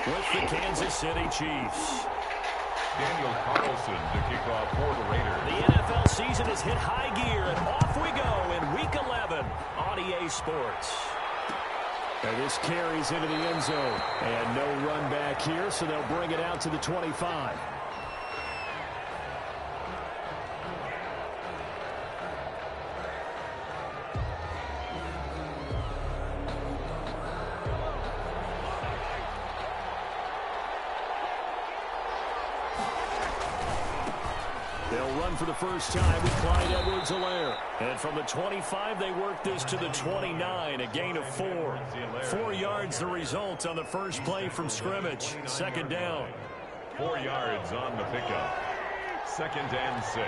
with the Kansas City Chiefs. Daniel Carlson to kick off for the Raiders. The NFL season has hit high gear, and off we go in Week 11 on EA Sports. And this carries into the end zone. And no run back here, so they'll bring it out to the 25. They'll run for the first time with Clyde Edwards-Helaire. And from the 25, they work this to the 29, a gain of 4. 4 yards the result on the first play from scrimmage. Second down. 4 yards on the pickup. 2nd and 6.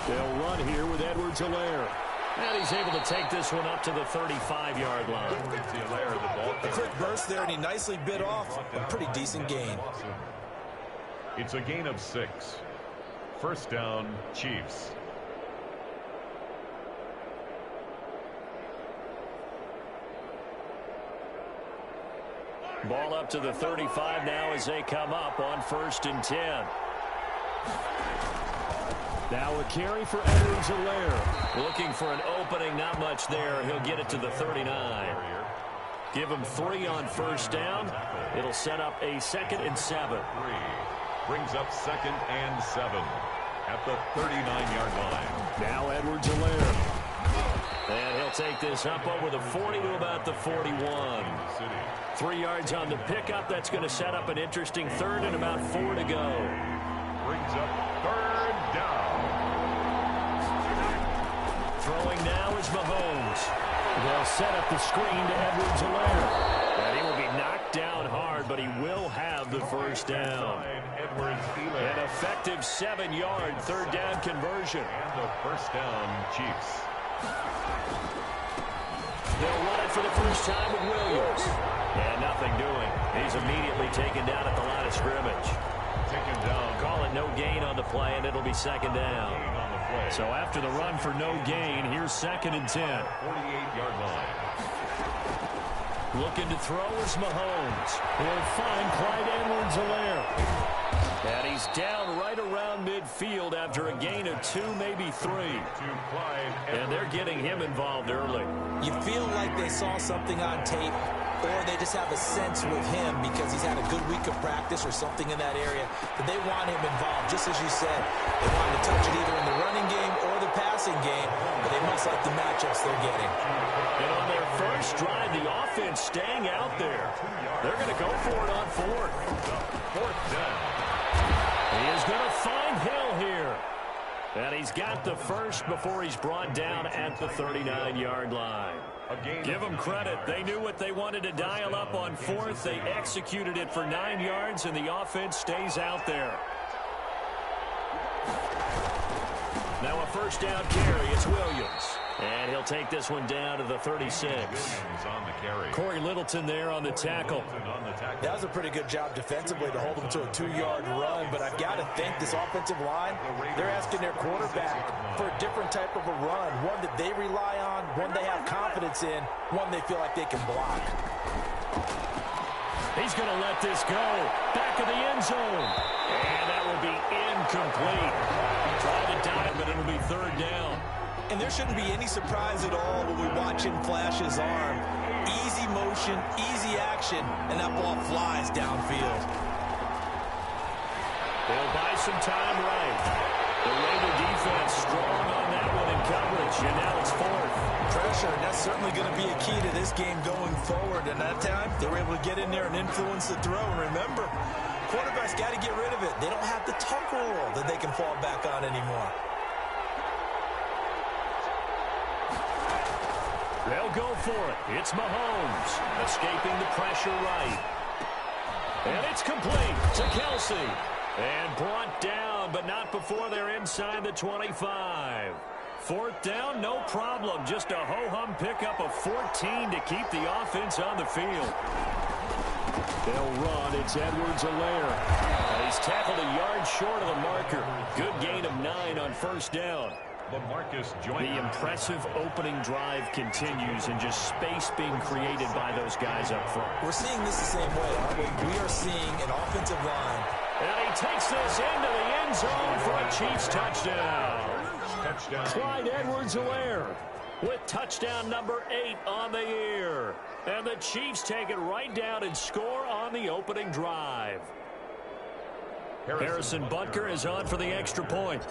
They'll run here with Edwards-Helaire. And he's able to take this one up to the 35-yard line. A quick burst there, and he nicely bit off a pretty decent gain. It's a gain of 6. First down, Chiefs. Ball up to the 35 now as they come up on 1st and 10. Now a carry for Edwards-Helaire. Looking for an opening, not much there. He'll get it to the 39. Give him 3 on first down. It'll set up a 2nd and 7. Brings up 2nd and 7 at the 39-yard line. Now Edwards-Helaire. And he'll take this up over the 40 to about the 41. 3 yards on the pickup. That's going to set up an interesting 3rd and about 4 to go. Brings up 3rd down. Throwing now is Mahomes. They'll set up the screen to Edwards-Helaire. And he will be knocked down hard, but he will have the first down. An effective 7-yard 3rd down conversion. And the first down, Chiefs. They'll run it for the first time with Williams. And nothing doing. He's immediately taken down at the line of scrimmage. Taken down. Call it no gain on the play, and it'll be 2nd down. So after the run for no gain, here's 2nd and 10. 48-yard line. Looking to throw is Mahomes. He'll find Clyde Edwards-Helaire. And he's down right around midfield after a gain of 2, maybe 3. And they're getting him involved early. You feel like they saw something on tape, or they just have a sense with him because he's had a good week of practice or something in that area that they want him involved. Just as you said, they want him to touch it either in the running game or the passing game, but they must like the matchups they're getting. And on their first drive, the offense staying out there. They're going to go for it on 4th. 4th down. He is going to find Hill here. And he's got the first before he's brought down at the 39-yard line. Give them credit. They knew what they wanted to dial up on 4th. They executed it for 9 yards, and the offense stays out there. Now a first down carry. It's Williams. And he'll take this one down to the 36. On the carry. Corey Littleton there on the tackle. That was a pretty good job defensively to hold him to a 2-yard run, but I've got to think this offensive line, they're asking their quarterback for a different type of a run, one that they rely on, one they have confidence in, one they feel like they can block. He's going to let this go. Back of the end zone. And that will be incomplete. Try to dive, but it'll be 3rd down. And there shouldn't be any surprise at all when we watch him flash his arm. Easy motion, easy action, and that ball flies downfield. They'll buy some time right. The Raider defense strong on that one in coverage, and now it's 4th. Pressure, and that's certainly going to be a key to this game going forward. And that time, they were able to get in there and influence the throw. And remember, quarterbacks got to get rid of it. They don't have the tuck rule that they can fall back on anymore. They'll go for it. It's Mahomes escaping the pressure right. And it's complete to Kelsey. And brought down, but not before they're inside the 25. 4th down, no problem. Just a ho-hum pickup of 14 to keep the offense on the field. They'll run. It's Edwards-Helaire. And he's tackled a yard short of the marker. Good gain of 9 on first down. The impressive opening drive continues and just space being created by those guys up front. We're seeing this the same way, aren't we? We are seeing an offensive line. And he takes this into the end zone for a Chiefs touchdown. Clyde Edwards-Helaire with touchdown number 8 on the year. And the Chiefs take it right down and score on the opening drive. Harrison Butker is on for the extra point.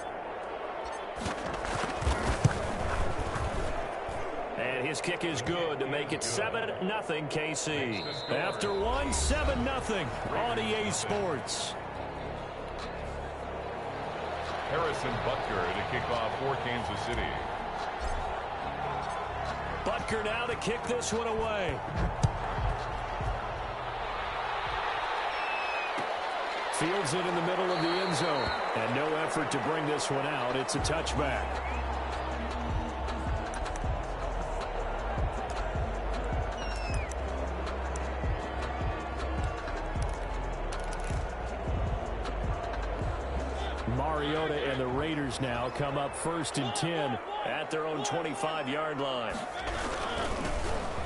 And his kick is good to make it 7-0 KC. After one, 7-0 on EA Sports. Harrison Butker to kick off for Kansas City. Butker now to kick this one away. Fields it in the middle of the end zone. And no effort to bring this one out. It's a touchback. Mariota and the Raiders now come up 1st and 10 at their own 25-yard line.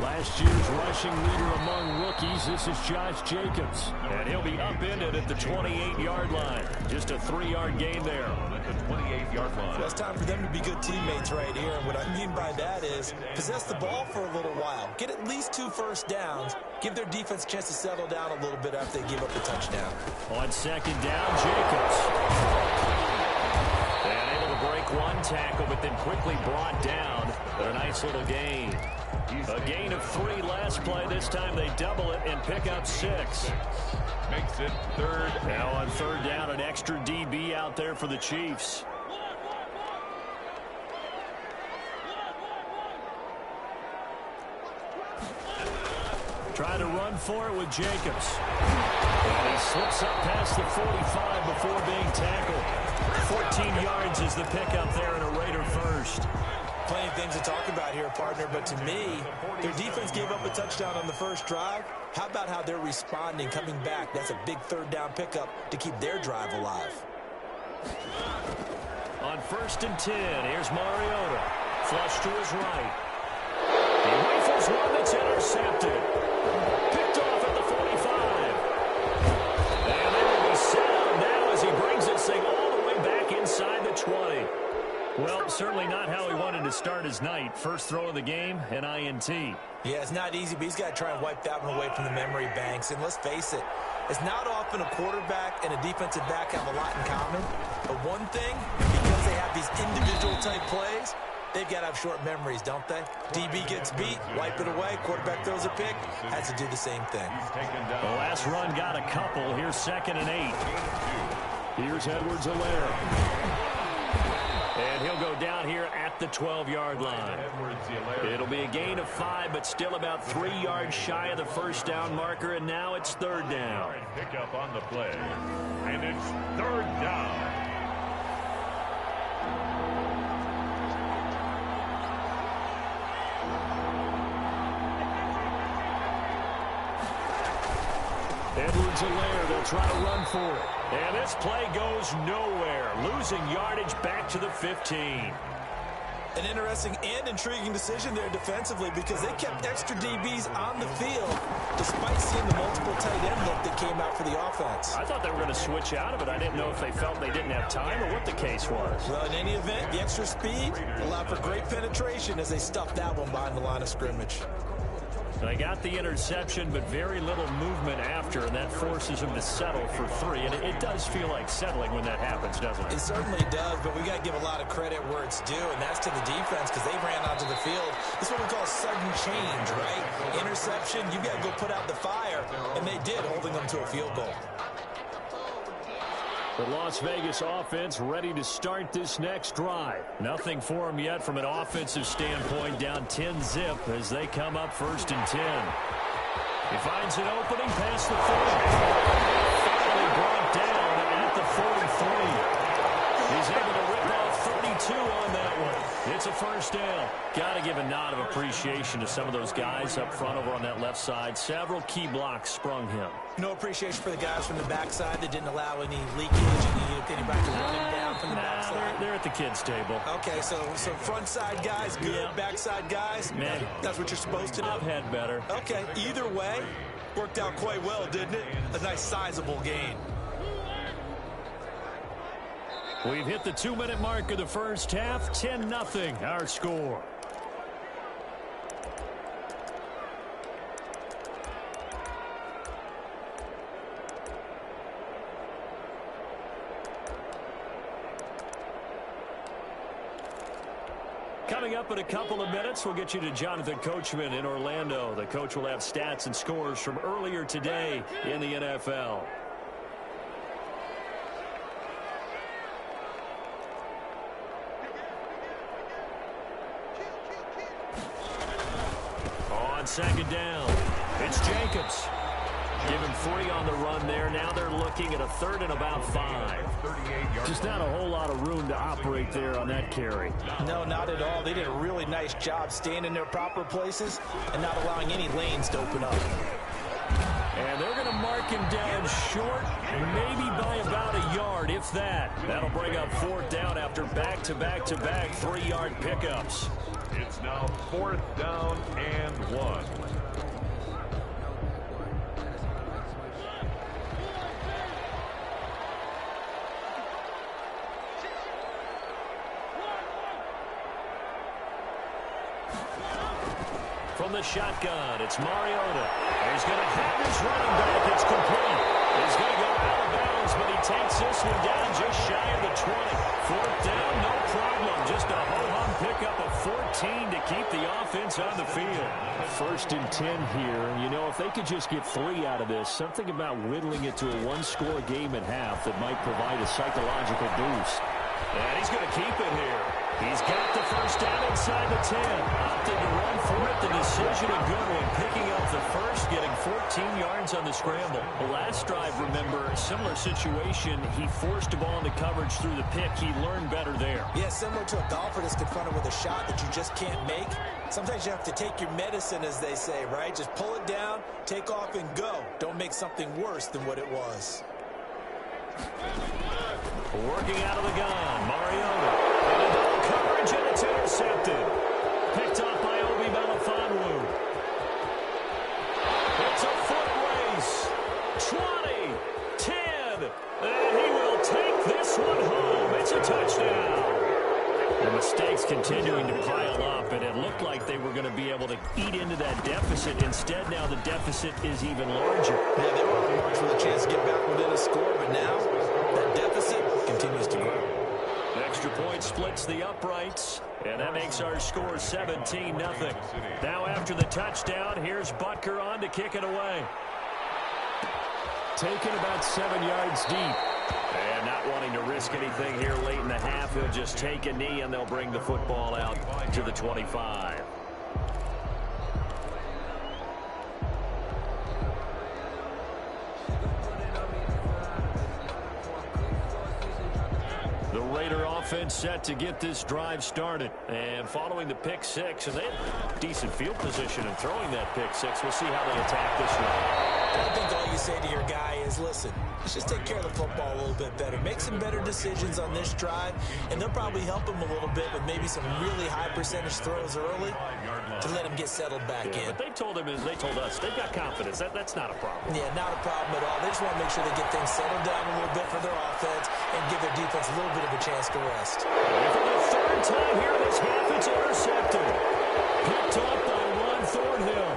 Last year's rushing leader among rookies, this is Josh Jacobs. And he'll be upended at the 28-yard line. Just a 3-yard gain there. At the 28-yard line. Well, it's time for them to be good teammates right here. And what I mean by that is possess the ball for a little while. Get at least 2 first downs. Give their defense a chance to settle down a little bit after they give up the touchdown. On 2nd down, Jacobs. And able to break one tackle, but then quickly brought down. But a nice little gain. A gain of 3 last play. This time they double it and pick up 6. Makes it 3rd. Now on 3rd down, an extra DB out there for the Chiefs. Try to run for it with Jacobs. And he slips up past the 45 before being tackled. 14 yards is the pickup there and a Raider first. Plenty of things to talk about here, partner, but to me, their defense gave up a touchdown on the first drive. How about how they're responding, coming back? That's a big 3rd down pickup to keep their drive alive. On 1st and 10, here's Mariota. Flush to his right. He rifles one that's intercepted. Picked off at the 45. And they will be set up now as he brings this thing all the way back inside the 20. Well, certainly not how he wanted to start his night. First throw of the game, an INT. Yeah, it's not easy, but he's got to try and wipe that one away from the memory banks. And let's face it, it's not often a quarterback and a defensive back have a lot in common. But one thing, because they have these individual type plays, they've got to have short memories, don't they? DB gets beat, wipe it away, quarterback throws a pick, has to do the same thing. The last run got a couple. Here's 2nd and 8. Here's Edwards-Helaire. And he'll go down here at the 12-yard line. It'll be a gain of 5, but still about 3 yards shy of the first down marker, and now it's 3rd down. Pick up on the play, and it's 3rd down. Edwards-Helaire, they'll try to run for it. And this play goes nowhere, losing yardage back to the 15. An interesting and intriguing decision there defensively because they kept extra DBs on the field despite seeing the multiple tight end look that came out for the offense. I thought they were going to switch out of it. I didn't know if they felt they didn't have time or what the case was. Well, in any event, the extra speed allowed for great penetration as they stuffed that one behind the line of scrimmage. They got the interception, but very little movement after, and that forces them to settle for 3. And it does feel like settling when that happens, doesn't it? It certainly does, but we got to give a lot of credit where it's due, and that's to the defense because they ran onto the field. This is what we call sudden change, right? Interception, you got to go put out the fire, and they did, holding them to a field goal. The Las Vegas offense ready to start this next drive. Nothing for them yet from an offensive standpoint, down 10-zip as they come up 1st and 10. He finds an opening past the 40. Finally brought down at the 43. He's able to rip off 2 on that one. It's a first down. Got to give a nod of appreciation to some of those guys up front over on that left side. Several key blocks sprung him. No appreciation for the guys from the backside that didn't allow any leakage and anybody to run him down from the backside. They're at the kids' table. Okay, so front side guys good, backside guys, man, that's what you're supposed to do. I've had better. Okay, either way, worked out quite well, didn't it? A nice sizable gain. We've hit the 2-minute mark of the first half. 10-0 our score. Coming up in a couple of minutes, we'll get you to Jonathan Coachman in Orlando. The coach will have stats and scores from earlier today in the NFL. On second down, it's Jacobs. Give him 3 on the run there. Now they're looking at a 3rd and about 5. Just not a whole lot of room to operate there on that carry. No, not at all. They did a really nice job staying in their proper places and not allowing any lanes to open up. And they're going to mark him down short, maybe by about a yard, if that. That'll bring up 4th down after back-to-back-to-back 3-yard pickups. It's now 4th down and 1. From the shotgun, it's Mariota. He's going to have his running back. It's complete. He's going to go out of bounds, but he takes this one down just shy of the 20. 4th down, no problem. Just a ho-hum pickup of 14 to keep the offense on the field. 1st and 10 here. You know, if they could just get 3 out of this, something about whittling it to a 1-score game at half that might provide a psychological boost. And he's going to keep it here. He's got the 1st down inside the 10. Opted to run for it. The decision a good one. Picking up the 1st, getting 14 yards on the scramble. The last drive, remember, similar situation. He forced the ball into coverage through the pick. He learned better there. Yeah, similar to a golfer that's confronted with a shot that you just can't make. Sometimes you have to take your medicine, as they say, right? Just pull it down, take off, and go. Don't make something worse than what it was. Working out of the gun, Mariota. And a coverage, and it's intercepted. Picked off by Obi Melifonwu. It's a foot race. 20, 10, and he will take this one home. It's a touchdown. The mistakes continuing to pile up, and it looked like they were going to be able to eat into that deficit. Instead, now the deficit is even larger. Yeah, they were on the march with a chance to get back within a score, but now that deficit continues to grow. Extra point splits the uprights, and that makes our score 17-0. Now after the touchdown, here's Butker on to kick it away. Taken about 7 yards deep. And not wanting to risk anything here late in the half, he'll just take a knee, and they'll bring the football out to the 25. The Raider offense set to get this drive started. And following the pick 6, and they have decent field position in throwing that pick 6. We'll see how they attack this one. I think all you say to your guy is, listen, let's just take care of the football a little bit better. Make some better decisions on this drive, and they'll probably help him a little bit with maybe some really high percentage throws early to let him get settled back in. But they told him, as they told us, they've got confidence. That's not a problem. Yeah, not a problem at all. They just want to make sure they get things settled down a little bit for their offense and give their defense a little bit of a chance to rest. And for the 3rd time here this half, it's intercepted. Picked up by Ron Thornhill.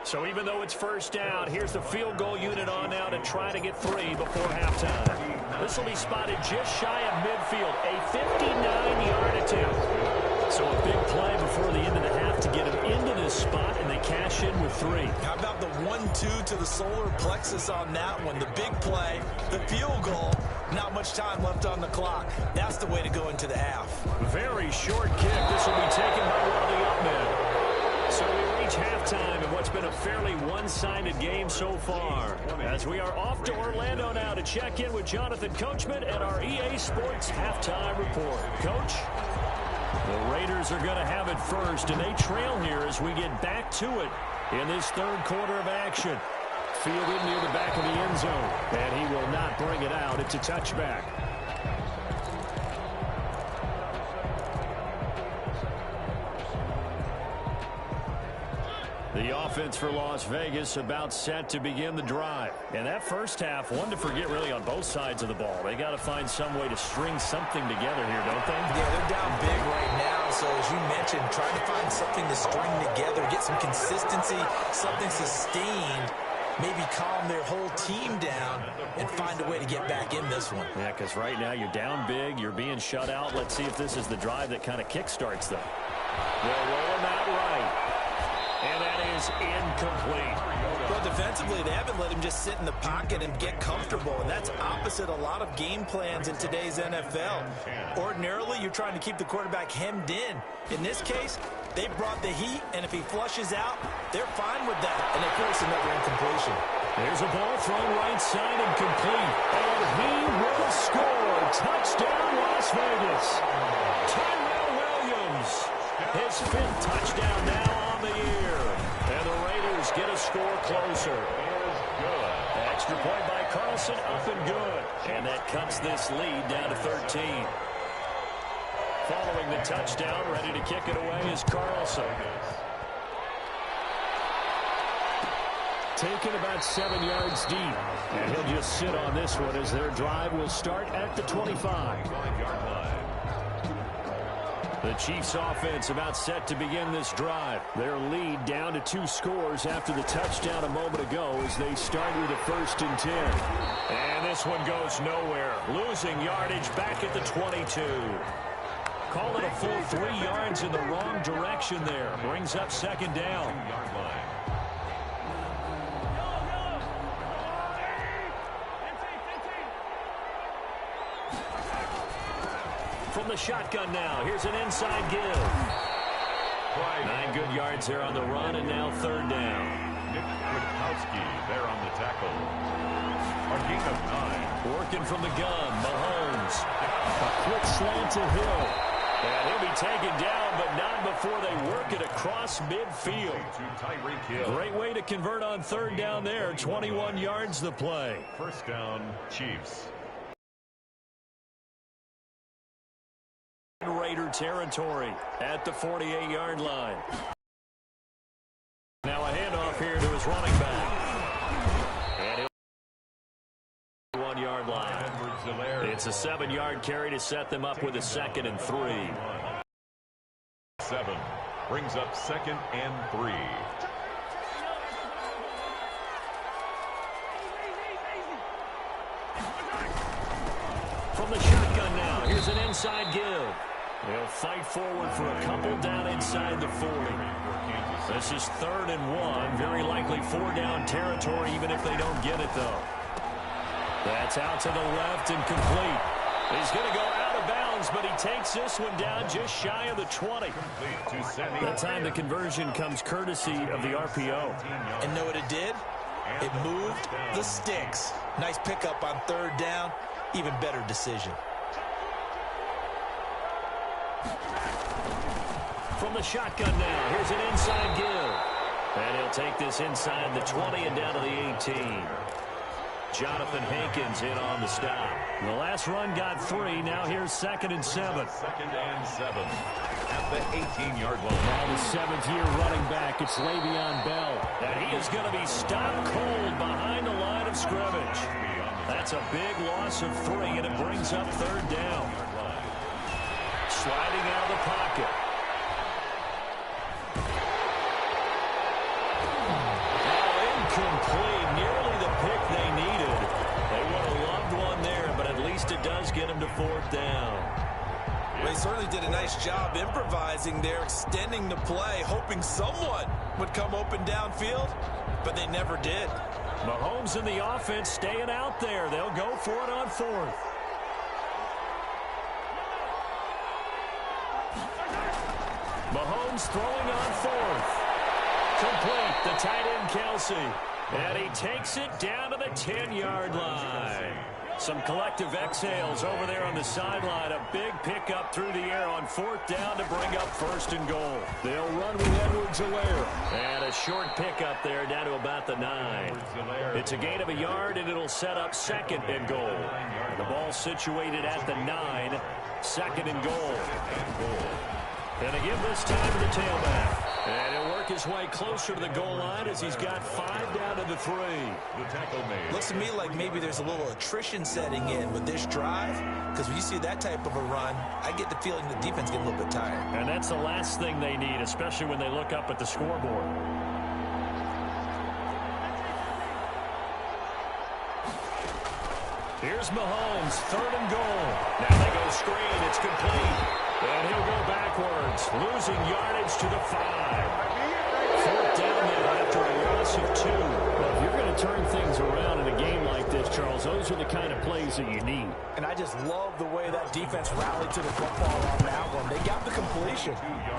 So even though it's 1st down, here's the field goal unit on now to try to get 3 before halftime. This will be spotted just shy of midfield, a 59-yard attempt. So a big play before the end of the half to get him into this spot, and they cash in with 3. How about the 1-2 to the solar plexus on that one? The big play, the field goal, not much time left on the clock. That's the way to go into the half. Very short kick. This will be taken by one of the up men. reach halftime in what's been a fairly one-sided game so far. As we are off to Orlando now to check in with Jonathan Coachman and our EA Sports Halftime Report. Coach? The Raiders are going to have it first, and they trail here as we get back to it in this third quarter of action. Fielded near the back of the end zone, and he will not bring it out. It's a touchback. The offense for Las Vegas about set to begin the drive. And that first half, one to forget really on both sides of the ball. They got to find some way to string something together here, don't they? Yeah, they're down big right now. So as you mentioned, trying to find something to string together, get some consistency, something sustained, maybe calm their whole team down and find a way to get back in this one. Yeah, because right now you're down big, you're being shut out. Let's see if this is the drive that kind of kickstarts them. They'll roll them out right. And that is incomplete. Well, defensively, they haven't let him just sit in the pocket and get comfortable, and that's opposite a lot of game plans in today's NFL. Ordinarily, you're trying to keep the quarterback hemmed in. In this case, they brought the heat, and if he flushes out, they're fine with that, and they force another incompletion. There's a ball thrown right side and complete, and he will score. Touchdown, Las Vegas. Tyrell Williams, his 5th touchdown now on the year. And the Raiders get a score closer. Extra point by Carlson, up and good. And that cuts this lead down to 13. Following the touchdown, ready to kick it away is Carlson. Taken about 7 yards deep. And he'll just sit on this one as their drive will start at the 25. The Chiefs offense about set to begin this drive. Their lead down to 2 scores after the touchdown a moment ago as they start with a 1st and 10. And this one goes nowhere. Losing yardage back at the 22. Call it a full 3 yards in the wrong direction there. Brings up 2nd down. From the shotgun now, here's an inside give. 9 good yards there on the run, and now 3rd down. Nick Kwiatkowski there on the tackle. A gain of 9. Working from the gun, Mahomes. A quick slant to Hill. And he'll be taken down, but not before they work it across midfield. Great way to convert on 3rd down there. 21 yards the play. 1st down, Chiefs. Raider territory at the 48-yard line. Now a handoff here to his running back. And he'll 1-yard line. It's a 7-yard carry to set them up with a 2nd and 3. 7 brings up 2nd and 3. From the shotgun now, here's an inside give. They'll fight forward for a couple down inside the 40. This is 3rd and 1. Very likely 4-down territory, even if they don't get it, though. That's out to the left and complete. He's going to go out of bounds, but he takes this one down just shy of the 20. That time the conversion comes courtesy of the RPO. And know what it did? It moved the sticks. Nice pickup on 3rd down. Even better decision. From the shotgun now, here's an inside give. And he'll take this inside the 20 and down to the 18. Jonathan Hankins in on the stop. The last run got 3. Now here's 2nd and 7. 2nd and 7 at the 18-yard line. Now the 7th-year running back, it's Le'Veon Bell. And he is going to be stopped cold behind the line of scrimmage. That's a big loss of 3, and it brings up 3rd down. Sliding out of the pocket. Incomplete. Nearly the pick they needed. They would have loved one there, but at least it does get them to 4th down. Well, they certainly did a nice job improvising there, extending the play, hoping someone would come open downfield, but they never did. Mahomes and the offense staying out there. They'll go for it on 4th. Mahomes throwing on 4th. Complete. The tight end, Kelsey. And he takes it down to the 10-yard line. Some collective exhales over there on the sideline. A big pickup through the air on 4th down to bring up 1st and goal. They'll run with Edwards-Helaire. And a short pickup there down to about the 9. It's a gain of a yard, and it'll set up 2nd and goal. And the ball situated at the 9. 2nd and goal. And again this time to the tailback. And he'll work his way closer to the goal line as he's got 5 down to the 3. The tackle made. Looks to me like maybe there's a little attrition setting in with this drive, because when you see that type of a run, I get the feeling the defense get a little bit tired. And that's the last thing they need, especially when they look up at the scoreboard. Here's Mahomes, 3rd and goal. Now they go screen. It's complete. And he'll go backwards, losing yardage to the 5. 4th down now after a loss of 2. Well, if you're going to turn things around in a game like this, Charles, those are the kind of plays that you need. And I just love the way that defense rallied to the football on that one. They got the completion,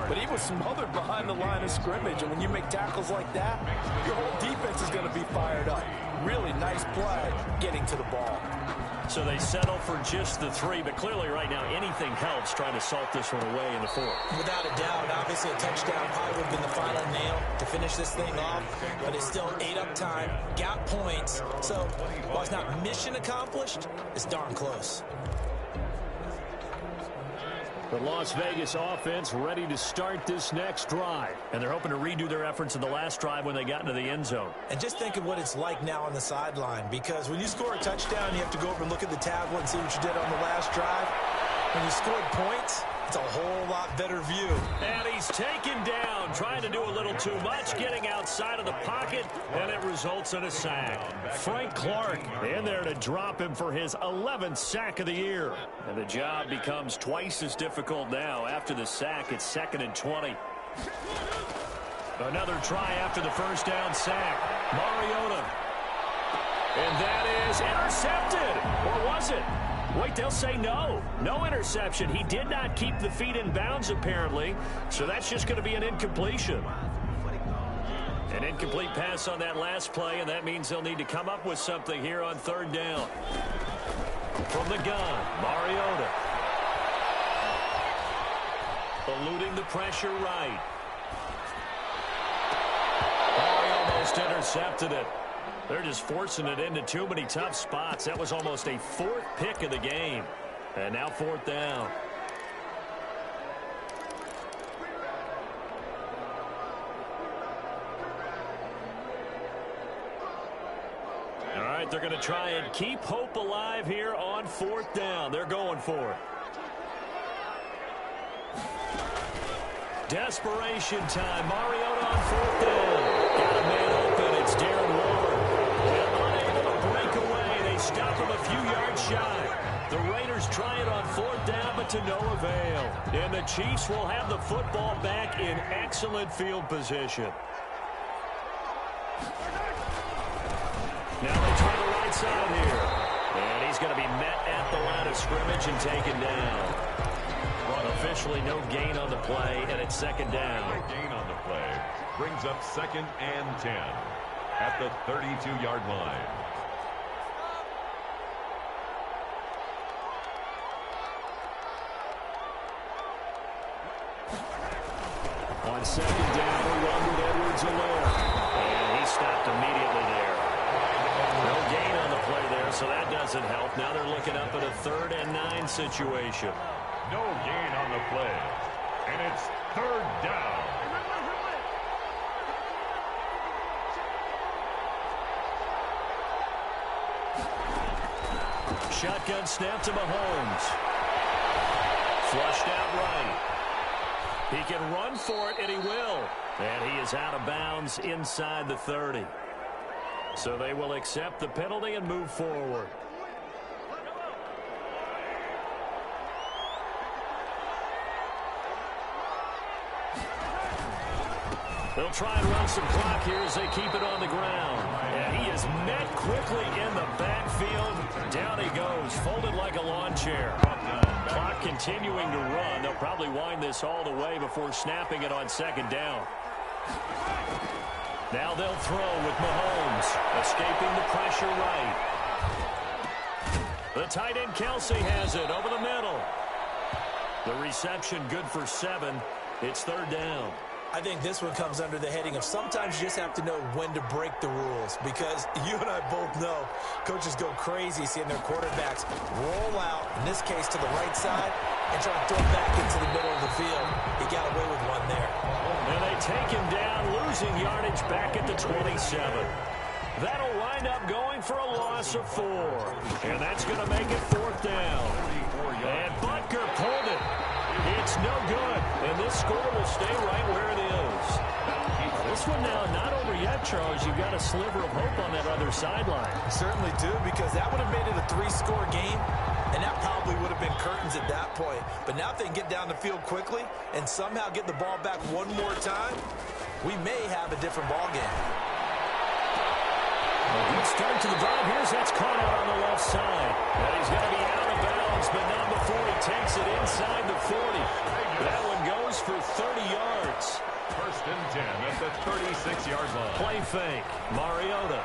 but he was smothered behind the line of scrimmage. And when you make tackles like that, your whole defense is going to be fired up. Really nice play getting to the ball. So they settle for just the 3, but clearly right now anything helps trying to salt this one away in the 4th. Without a doubt, obviously a touchdown probably would have been the final nail to finish this thing off, but it's still 8 up time, got points. So while it's not mission accomplished, it's darn close. The Las Vegas offense ready to start this next drive. And they're hoping to redo their efforts in the last drive when they got into the end zone. And just think of what it's like now on the sideline, because when you score a touchdown, you have to go over and look at the tablet and see what you did on the last drive. When you scored points, it's a whole lot better view. And he's taken down, trying to do a little too much, getting outside of the pocket, and it results in a sack. Frank Clark in there to drop him for his 11th sack of the year. And the job becomes twice as difficult now. After the sack, it's 2nd and 20. Another try after the first down sack. Mariota. And that is intercepted. Or was it? Wait, they'll say no. No interception. He did not keep the feet in bounds, apparently. So that's just going to be an incompletion. An incomplete pass on that last play, and that means they'll need to come up with something here on 3rd down. From the gun, Mariota. Eluding the pressure right. Oh, he almost intercepted it. They're just forcing it into too many tough spots. That was almost a 4th pick of the game. And now 4th down. All right, they're going to try and keep hope alive here on 4th down. They're going for it. Desperation time. Mariota on 4th down. Got a man open. It's Darren Ward. Unable to break away. They stop him a few yards shy. The Raiders try it on 4th down, but to no avail. And the Chiefs will have the football back in excellent field position. Now they try the right side here. And he's going to be met at the line of scrimmage and taken down. Officially no gain on the play, and it's 2nd down. Gain on the play brings up 2nd and 10 at the 32-yard line. On 2nd down, a run with Edwards-Helaire. And he stopped immediately there. No gain on the play there, so that doesn't help. Now they're looking up at a 3rd and 9 situation. No gain on the play. And it's 3rd down. Shotgun snap to Mahomes. Flushed out right. He can run for it, and he will. And he is out of bounds inside the 30. So they will accept the penalty and move forward. They'll try and run some clock here as they keep it on the ground. And he is met quickly in the backfield. Down he goes, folded like a lawn chair. Clock continuing to run. They'll probably wind this all the way before snapping it on 2nd down. Now they'll throw with Mahomes, escaping the pressure right. The tight end Kelsey has it over the middle. The reception good for 7. It's 3rd down. I think this one comes under the heading of sometimes you just have to know when to break the rules, because you and I both know coaches go crazy seeing their quarterbacks roll out, in this case to the right side, and try to throw it back into the middle of the field. He got away with one there. And they take him down, losing yardage back at the 27. That'll wind up going for a loss of 4. And that's going to make it 4th down. And Butker pulled it. It's no good. And this score will stay right where it is. This one now not over yet, Charles. You've got a sliver of hope on that other sideline. Certainly do, because that would have made it a 3-score game, and that probably would have been curtains at that point. But now if they can get down the field quickly and somehow get the ball back one more time, we may have a different ball game. A good start to the drive. Here's that's caught out on the left side. And he's going to be out of bounds, but not before he takes it inside the 40. That one goes for 30 yards. 1st and 10 at the 36-yard line. Play fake. Mariota.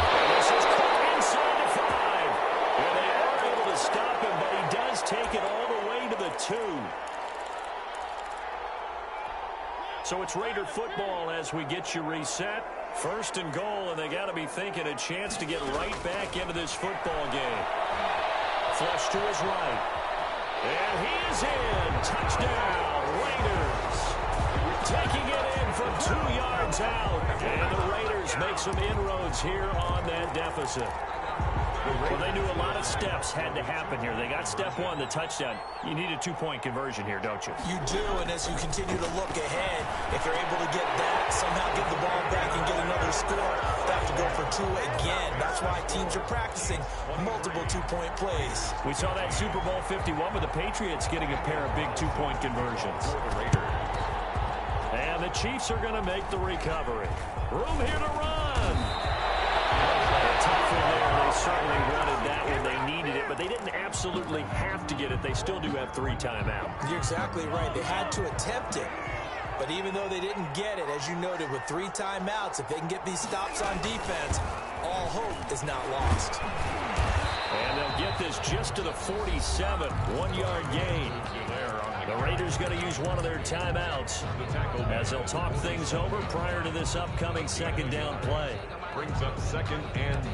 And this is caught inside the 5. And they are able to stop him, but he does take it all the way to the 2. So it's Raider football as we get you reset. 1st and goal, and they got to be thinking a chance to get right back into this football game. Flush to his right. And he is in. Touchdown, Raiders. Taking it in from 2 yards out. And the Raiders make some inroads here on that deficit. Well, they knew a lot of steps had to happen here. They got step 1, the touchdown. You need a 2-point conversion here, don't you? You do, and as you continue to look ahead, if they're able to get that, somehow get the ball back and get another score, they have to go for 2 again. That's why teams are practicing multiple 2-point plays. We saw that Super Bowl 51 with the Patriots getting a pair of big 2-point conversions. And the Chiefs are going to make the recovery. Room here to run. Tough one there. They certainly wanted that one. They needed it, but they didn't absolutely have to get it. They still do have 3 timeouts. You're exactly right. They had to attempt it. But even though they didn't get it, as you noted, with 3 timeouts, if they can get these stops on defense, all hope is not lost. And they'll get this just to the 47, 1-yard gain. The Raiders going to use one of their timeouts as they'll talk things over prior to this upcoming 2nd down play. Brings up 2nd and 9.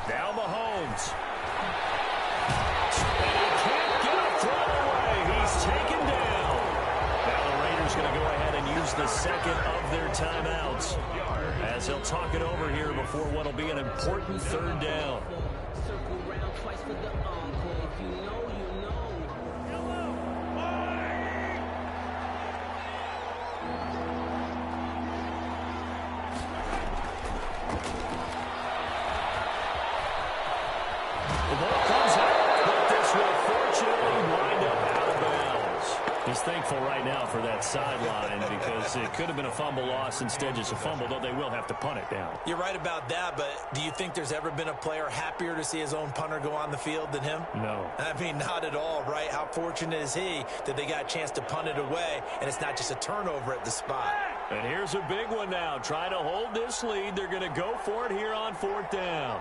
Now Mahomes. And he can't get a throw away. He's taken down. Now the Raiders going to go ahead and use the 2nd of their timeouts as they'll talk it over here before what will be an important 3rd down. The ball comes out, but this will fortunately wind up out of bounds. He's thankful right now for that sideline because it could have been a fumble loss, instead just a fumble, though they will have to punt it down. You're right about that, but do you think there's ever been a player happier to see his own punter go on the field than him? No. I mean, not at all, right? How fortunate is he that they got a chance to punt it away, and it's not just a turnover at the spot. And here's a big one now. Trying to hold this lead. They're going to go for it here on 4th down.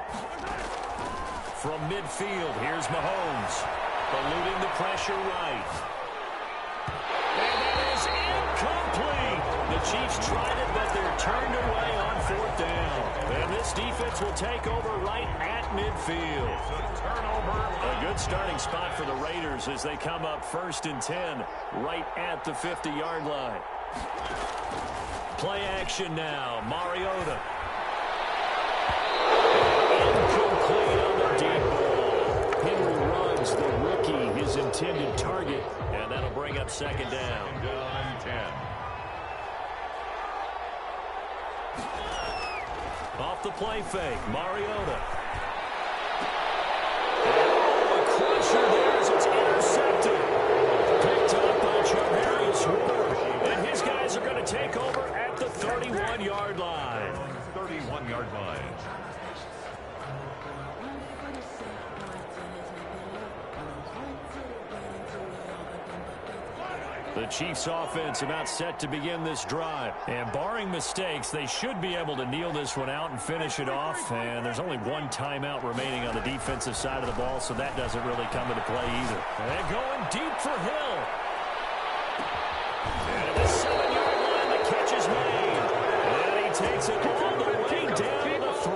From midfield, here's Mahomes. Eluding the pressure right. And that is incomplete. The Chiefs tried it, but they're turned away on 4th down. And this defense will take over right at midfield. Turnover. A good starting spot for the Raiders as they come up 1st and 10 right at the 50-yard line. Play action now. Mariota. Incomplete on the deep ball. Henry runs the rookie, his intended target, and that'll bring up 2nd down. 2nd and 10. Off the play fake, Mariota. Oh, a crusher there as it's intercepted. Picked up by Charvarius Ward. And his guys are going to take over at the 31-yard line. The Chiefs offense about set to begin this drive. And barring mistakes, they should be able to kneel this one out and finish it off. And there's only one timeout remaining on the defensive side of the ball, so that doesn't really come into play either. And going deep for Hill. And at the 7-yard line, the catch is made. And he takes it all the way down to the 3.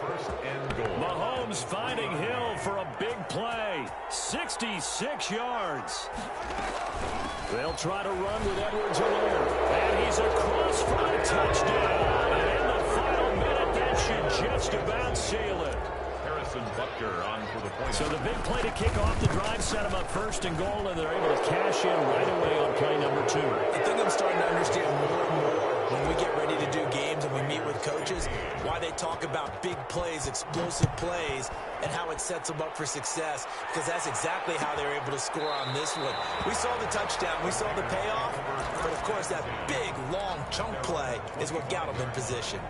First and goal. Mahomes finding Hill for a big play. 66 yards. They'll try to run with Edwards-Helaire. And he's across for a touchdown. And in the final minute, that should just about seal it. Harrison Butker on for the point. So the big play to kick off the drive set them up first and goal, and they're able to cash in right away on play number 2. I think I'm starting to understand more and more when we get ready to do games and we meet with coaches, why they talk about big plays, explosive plays, and how it sets them up for success, because that's exactly how they're able to score on this one. We saw the touchdown, we saw the payoff, but of course that big, long chunk play is what got them in position.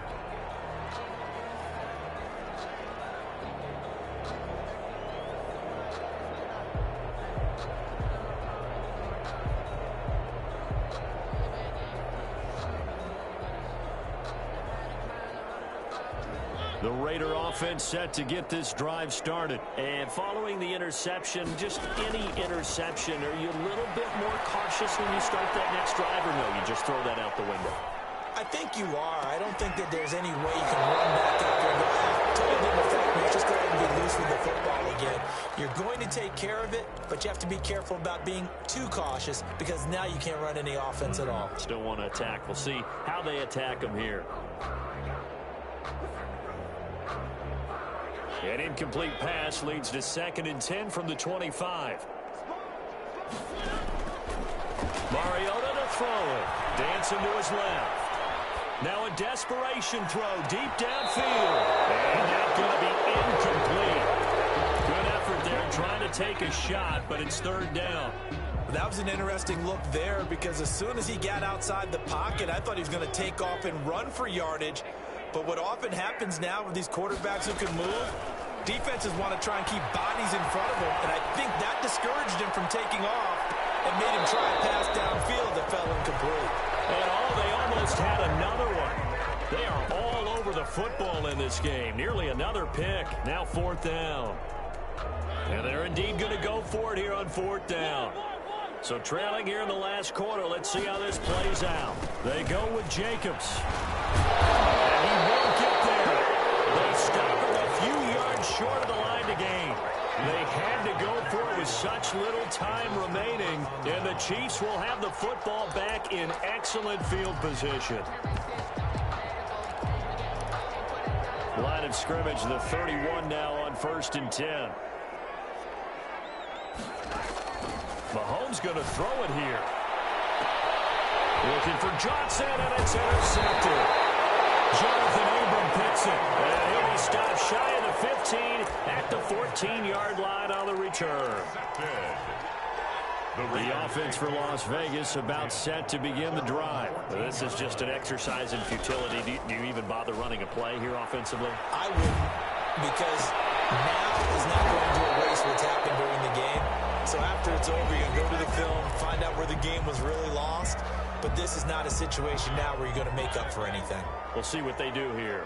The Raider offense set to get this drive started. And following the interception, just any interception, are you a little bit more cautious when you start that next drive, or no, you just throw that out the window? I think you are. I don't think that there's any way you can run back up there and go, totally didn't affect me. Just go ahead and be loose with the football again. You're going to take care of it, but you have to be careful about being too cautious, because now you can't run any offense at all. Still want to attack. We'll see how they attack them here. An incomplete pass leads to 2nd and 10 from the 25. Mariota to throw it. Dancing to his left. Now a desperation throw deep downfield. And that's going to be incomplete. Good effort there trying to take a shot, but it's 3rd down. That was an interesting look there, because as soon as he got outside the pocket, I thought he was going to take off and run for yardage. But what often happens now with these quarterbacks who can move, defenses want to try and keep bodies in front of him, and I think that discouraged him from taking off and made him try a pass downfield that fell incomplete. And they almost had another one. They are all over the football in this game. Nearly another pick. Now 4th down. And they're indeed going to go for it here on 4th down. So trailing here in the last quarter, let's see how this plays out. They go with Jacobs. And he won't get there. They stop him a few yards short of the line to gain. They had to go for it with such little time remaining, and the Chiefs will have the football back in excellent field position. Line of scrimmage, the 31 now on 1st and 10. Mahomes going to throw it here. Looking for Johnson, and it's intercepted. Jonathan Abram picks it, and he'll be stopped shy of the 15 at the 14-yard line on the return. The offense for Las Vegas about set to begin the drive. This is just an exercise in futility. Do you even bother running a play here offensively? I wouldn't, because now is not going to erase what's happened during the game. So after it's over, you can go to the film, find out where the game was really lost. But this is not a situation now where you're going to make up for anything. We'll see what they do here.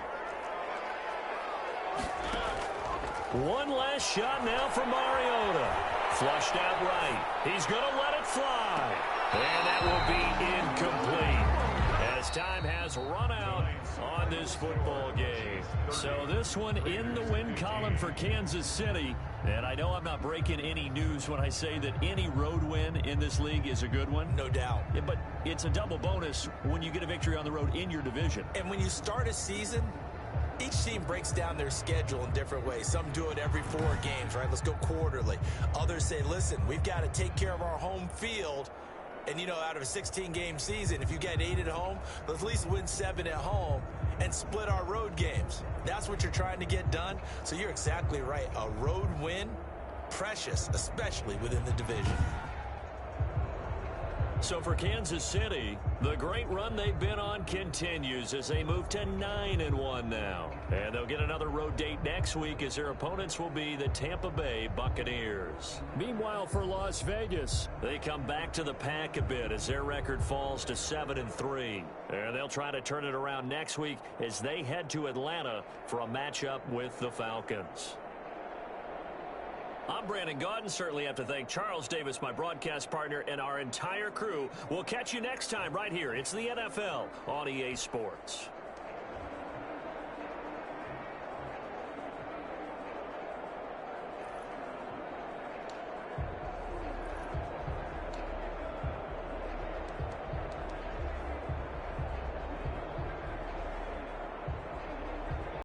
One last shot now for Mariota. Flushed out right. He's going to let it fly. And that will be incomplete, as time has run out on this football game. So this one in the win column for Kansas City. And I know I'm not breaking any news when I say that any road win in this league is a good one. No doubt. Yeah, but it's a double bonus when you get a victory on the road in your division. And when you start a season, each team breaks down their schedule in different ways. Some do it every 4 games, right? Let's go quarterly. Others say, listen, we've got to take care of our home field. And, you know, out of a 16-game season, if you get 8 at home, let's at least win 7 at home and split our road games. That's what you're trying to get done. So you're exactly right. A road win, precious, especially within the division. So for Kansas City, the great run they've been on continues as they move to 9-1 now. And they'll get another road date next week as their opponents will be the Tampa Bay Buccaneers. Meanwhile, for Las Vegas, they come back to the pack a bit as their record falls to 7-3. And they'll try to turn it around next week as they head to Atlanta for a matchup with the Falcons. I'm Brandon Gaudin. Certainly have to thank Charles Davis, my broadcast partner, and our entire crew. We'll catch you next time right here. It's the NFL on EA Sports.